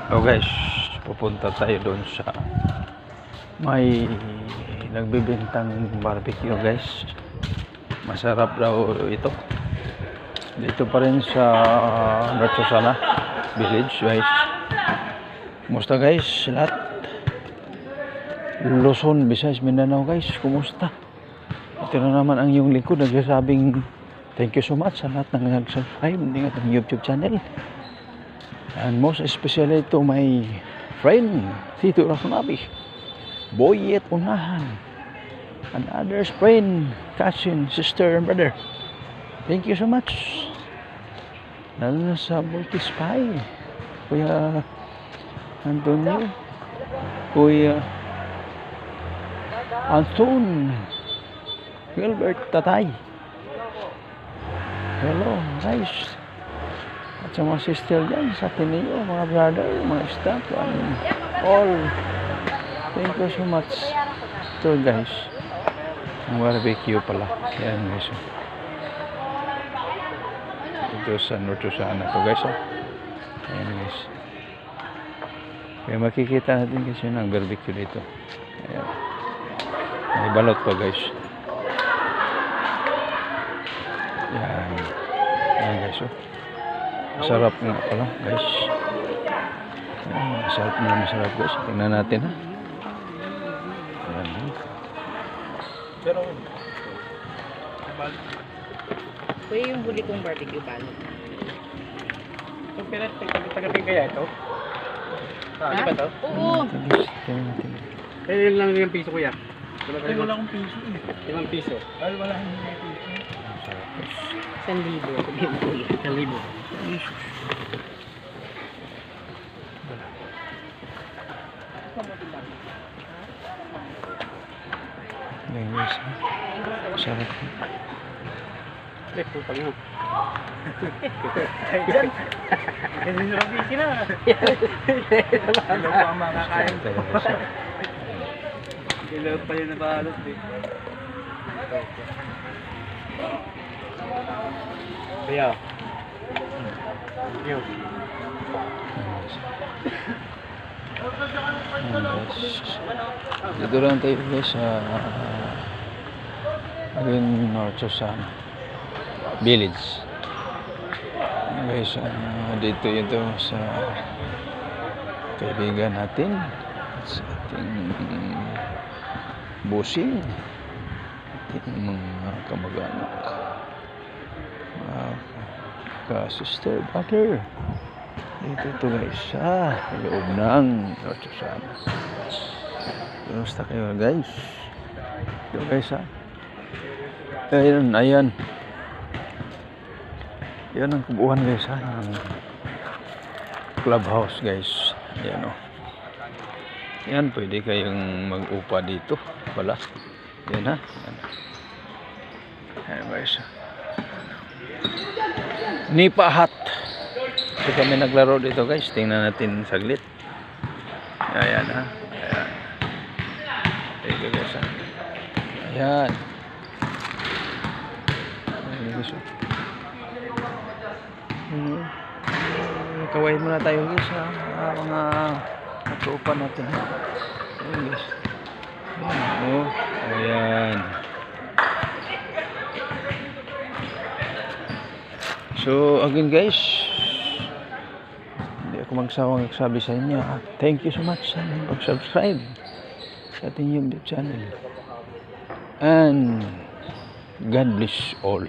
So guys, pupunta tayo doon sa may nagbibintang barbecue guys. Masarap daw ito. Dito pa rin sa North Susana Village guys. Kumusta guys lahat? Luzon, Visayas, Mindanao guys, kumusta? Ito na naman ang iyong lingkod nagsasabing thank you so much sa lahat ng nag-subscribe ng ating YouTube channel. And most especially to my friend Tito Rasonabi, Boyet Unahan, and others friend, cousin, sister, and brother. Thank you so much. Lalo na sa Multis Pie, Kuya Antonio, Kuya Anton, Gilbert Tatay. Hello guys. At sa mga sister dyan, sa Tineo, mga brother, mga staff, and all. Thank you so much. Ito guys, ang barbecue pala. Yan guys. Ito sa North Susana to guys. Ayan guys. Kaya makikita natin kasi ng barbecue dito. Ayan. May balot pa guys. Yan. Ayan guys. Masarap nga pala guys. Ayan, masarap guys. Tingnan natin ha. Ayan. Pero Kuya, yung huli kong barbecue balot. yung taga-ping kaya ito? Di ba ito? Oo. Tingnan natin. Kaya yun lang yung piso kuya. Wala akong piso eh. 5 piso. Ay, wala akong piso. 1,000. Sabihin mo kuya. 1,000. Ayan guys. Masarap. Putang mo. Diyan. Kasi sarap piso na. Alam mo ang makakain. Kailangan pa yun na balot eh. Kaya. Yun. Dito lang tayo guys sa North Susana Village. Guys, dito ito sa kaibigan natin sa ating busing, ating mga kamag-anak, mga ka-sister, brother. Dito ito guys sa loob ng North Susana. Kumusta kayo guys? Ito guys ha. Ayan, ayan. Yan ang kubuhan guys ha. Ng clubhouse guys. Ayan o. Yan, pwede kayong mag-upa dito. Wala. Yan ha. Yan. Ayan guys. Nipa Hut. So kami naglaro dito guys. Tingnan natin saglit. Ayan ha. Ayan. Dito guys ha. Ayan. Ayan guys ha. Kawain muna tayo guys ha. Mga natupan natin ha. Ayan guys. Ayan o. Ayan. So again guys, hindi ako magsawang nagsabi sa inyo ha. Thank you so much sa pag-subscribe sa ating YouTube channel. And God bless all.